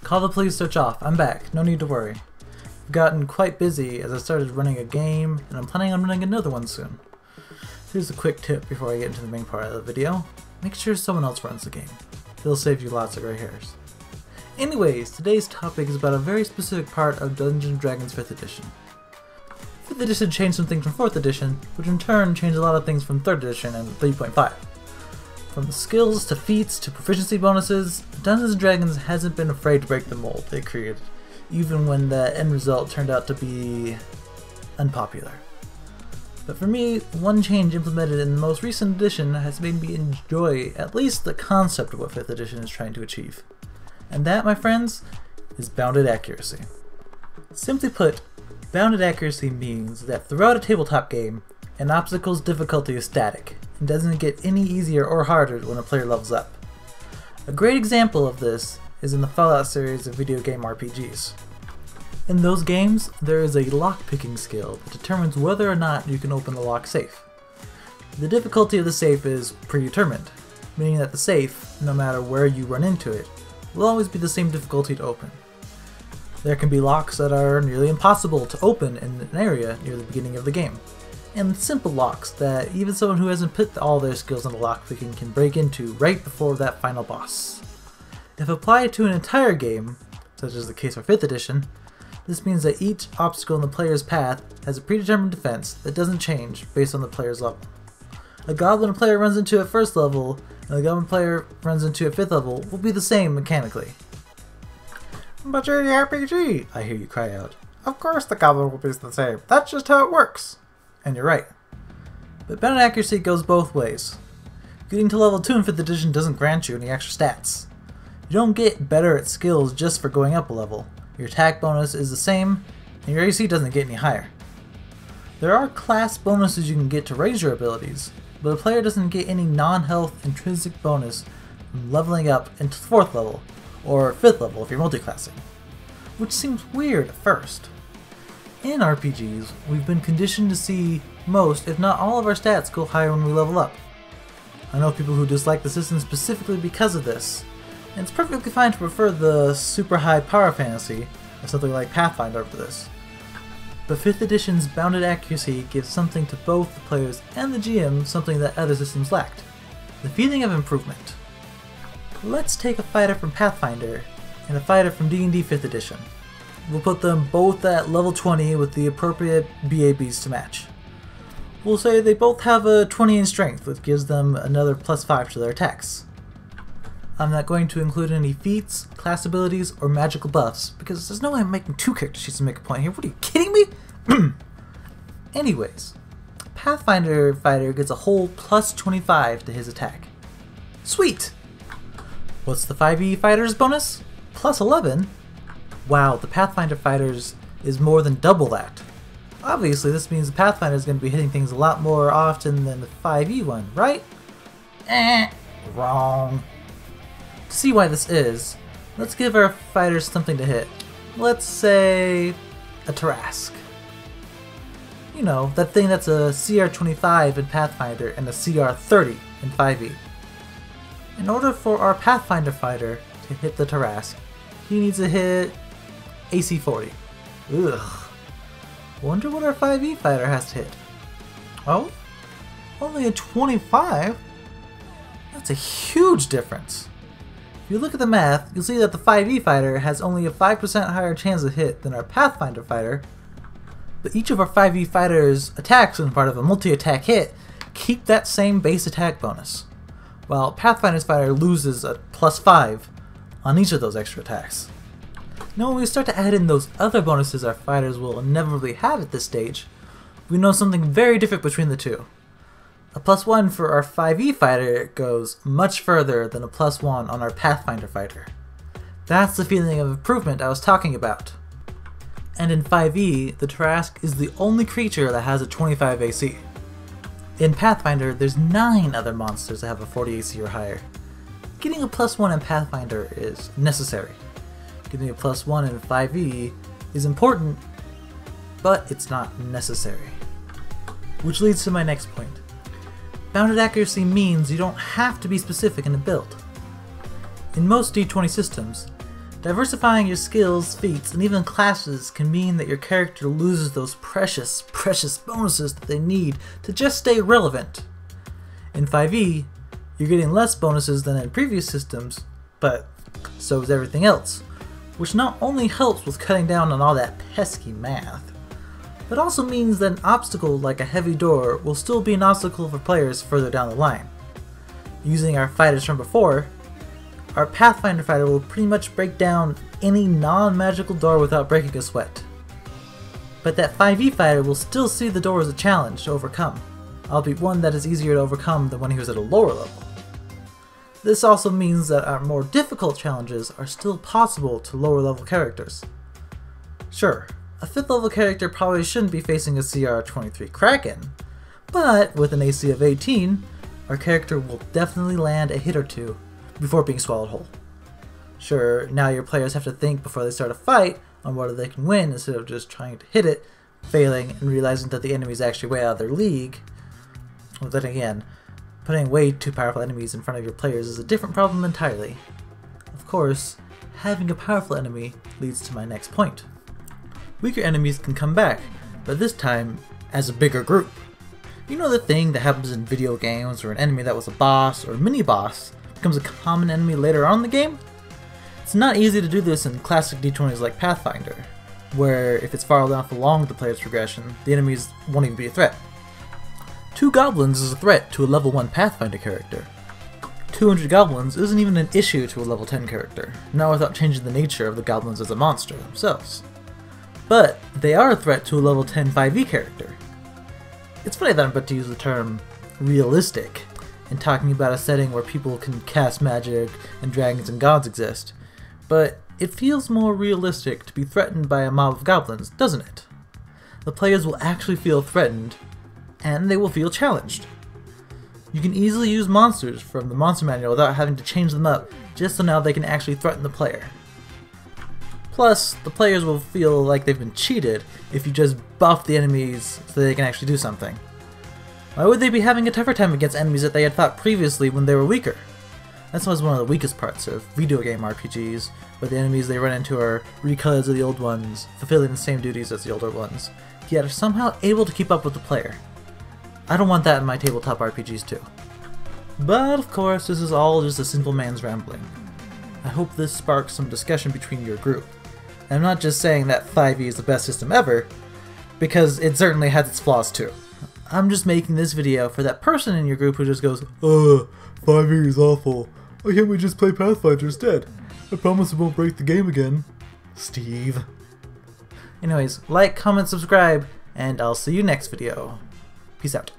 Call the police search off. I'm back. No need to worry. I've gotten quite busy as I started running a game, and I'm planning on running another one soon. Here's a quick tip before I get into the main part of the video. Make sure someone else runs the game. It'll save you lots of gray hairs. Anyways, today's topic is about a very specific part of Dungeons & Dragons 5th edition. 5th edition changed some things from 4th edition, which in turn changed a lot of things from 3rd edition and 3.5. From skills to feats to proficiency bonuses, Dungeons & Dragons hasn't been afraid to break the mold they created, even when the end result turned out to be unpopular. But for me, one change implemented in the most recent edition has made me enjoy at least the concept of what 5th edition is trying to achieve. And that, my friends, is bounded accuracy. Simply put, bounded accuracy means that throughout a tabletop game, an obstacle's difficulty is static, and doesn't get any easier or harder when a player levels up. A great example of this is in the Fallout series of video game RPGs. In those games, there is a lock-picking skill that determines whether or not you can open the lock safe. The difficulty of the safe is predetermined, meaning that the safe, no matter where you run into it, will always be the same difficulty to open. There can be locks that are nearly impossible to open in an area near the beginning of the game, and simple locks that even someone who hasn't put all their skills into lockpicking can break into right before that final boss. If applied to an entire game, such as the case for 5th edition, this means that each obstacle in the player's path has a predetermined defense that doesn't change based on the player's level. A goblin a player runs into at 1st level and a goblin player runs into at 5th level will be the same mechanically. But you're the RPG! I hear you cry out. Of course the goblin will be the same. That's just how it works. And you're right. But bounded accuracy goes both ways. Getting to level 2 in 5th edition doesn't grant you any extra stats. You don't get better at skills just for going up a level. Your attack bonus is the same, and your AC doesn't get any higher. There are class bonuses you can get to raise your abilities, but a player doesn't get any non-health intrinsic bonus from leveling up into 4th level, or 5th level if you're multiclassing, which seems weird at first. In RPGs, we've been conditioned to see most, if not all of our stats go higher when we level up. I know people who dislike the system specifically because of this, and it's perfectly fine to prefer the super high power fantasy of something like Pathfinder over this. But 5th edition's bounded accuracy gives something to both the players and the GM, something that other systems lacked: the feeling of improvement. Let's take a fighter from Pathfinder and a fighter from D&D 5th edition. We'll put them both at level 20 with the appropriate BABs to match. We'll say they both have a 20 in strength, which gives them another +5 to their attacks. I'm not going to include any feats, class abilities, or magical buffs, because there's no way I'm making 2 character sheets to make a point here. What are you kidding me? Anyways, Pathfinder fighter gets a whole +25 to his attack. Sweet! What's the 5e fighter's bonus? +11? Wow, the Pathfinder fighters is more than double that. Obviously, this means the Pathfinder is going to be hitting things a lot more often than the 5e one, right? Wrong. To see why this is, let's give our fighters something to hit. Let's say a Tarrasque. You know, that thing that's a CR 25 in Pathfinder and a CR 30 in 5e. In order for our Pathfinder fighter to hit the Tarrasque, he needs to hit AC 40. Ugh. Wonder what our 5e fighter has to hit. Oh? Only a 25? That's a huge difference. If you look at the math, you'll see that the 5e fighter has only a 5% higher chance of hit than our Pathfinder fighter, but each of our 5e fighters' attacks when part of a multi-attack hit keep that same base attack bonus, while Pathfinder's fighter loses a +5 on each of those extra attacks. Now when we start to add in those other bonuses our fighters will inevitably have at this stage, we know something very different between the two. A +1 for our 5e fighter goes much further than a +1 on our Pathfinder fighter. That's the feeling of improvement I was talking about. And in 5e, the Tarrasque is the only creature that has a 25 AC. In Pathfinder, there's 9 other monsters that have a 40 AC or higher. Getting a +1 in Pathfinder is necessary. Getting a +1 in 5e is important, but it's not necessary. Which leads to my next point. Bounded accuracy means you don't have to be specific in a build. In most D20 systems, Diversifying your skills, feats, and even classes can mean that your character loses those precious bonuses that they need to just stay relevant. In 5e, you're getting less bonuses than in previous systems, but so is everything else, which not only helps with cutting down on all that pesky math, but also means that an obstacle like a heavy door will still be an obstacle for players further down the line. Using our fighters from before, our Pathfinder fighter will pretty much break down any non-magical door without breaking a sweat. But that 5e fighter will still see the door as a challenge to overcome, albeit one that is easier to overcome than when he was at a lower level. This also means that our more difficult challenges are still possible to lower level characters. Sure, a 5th level character probably shouldn't be facing a CR 23 Kraken, but with an AC of 18, our character will definitely land a hit or two before being swallowed whole. Sure, now your players have to think before they start a fight on whether they can win instead of just trying to hit it, failing, and realizing that the enemy is actually way out of their league. Well, then again, putting way too powerful enemies in front of your players is a different problem entirely. Of course, having a powerful enemy leads to my next point. Weaker enemies can come back, but this time as a bigger group. You know the thing that happens in video games where an enemy that was a boss or mini-boss becomes a common enemy later on in the game? It's not easy to do this in classic D20s like Pathfinder, where if it's far enough along the player's progression, the enemies won't even be a threat. 2 goblins is a threat to a level 1 Pathfinder character. 200 goblins isn't even an issue to a level 10 character, not without changing the nature of the goblins as a monster themselves. But they are a threat to a level 10 5e character. It's funny that I'm about to use the term realistic in talking about a setting where people can cast magic and dragons and gods exist, but it feels more realistic to be threatened by a mob of goblins, doesn't it? The players will actually feel threatened, and they will feel challenged. You can easily use monsters from the monster manual without having to change them up, just so now they can actually threaten the player. Plus, the players will feel like they've been cheated if you just buff the enemies so they can actually do something. Why would they be having a tougher time against enemies that they had fought previously when they were weaker? That's always one of the weakest parts of video game RPGs, where the enemies they run into are recolors of the old ones, fulfilling the same duties as the older ones, yet are somehow able to keep up with the player. I don't want that in my tabletop RPGs too. But of course, this is all just a simple man's rambling. I hope this sparks some discussion between your group. And I'm not just saying that 5e is the best system ever, because it certainly has its flaws too. I'm just making this video for that person in your group who just goes, 5e is awful. Why can't we just play Pathfinder instead? I promise it won't break the game again. Steve. Anyways, like, comment, subscribe, and I'll see you next video. Peace out.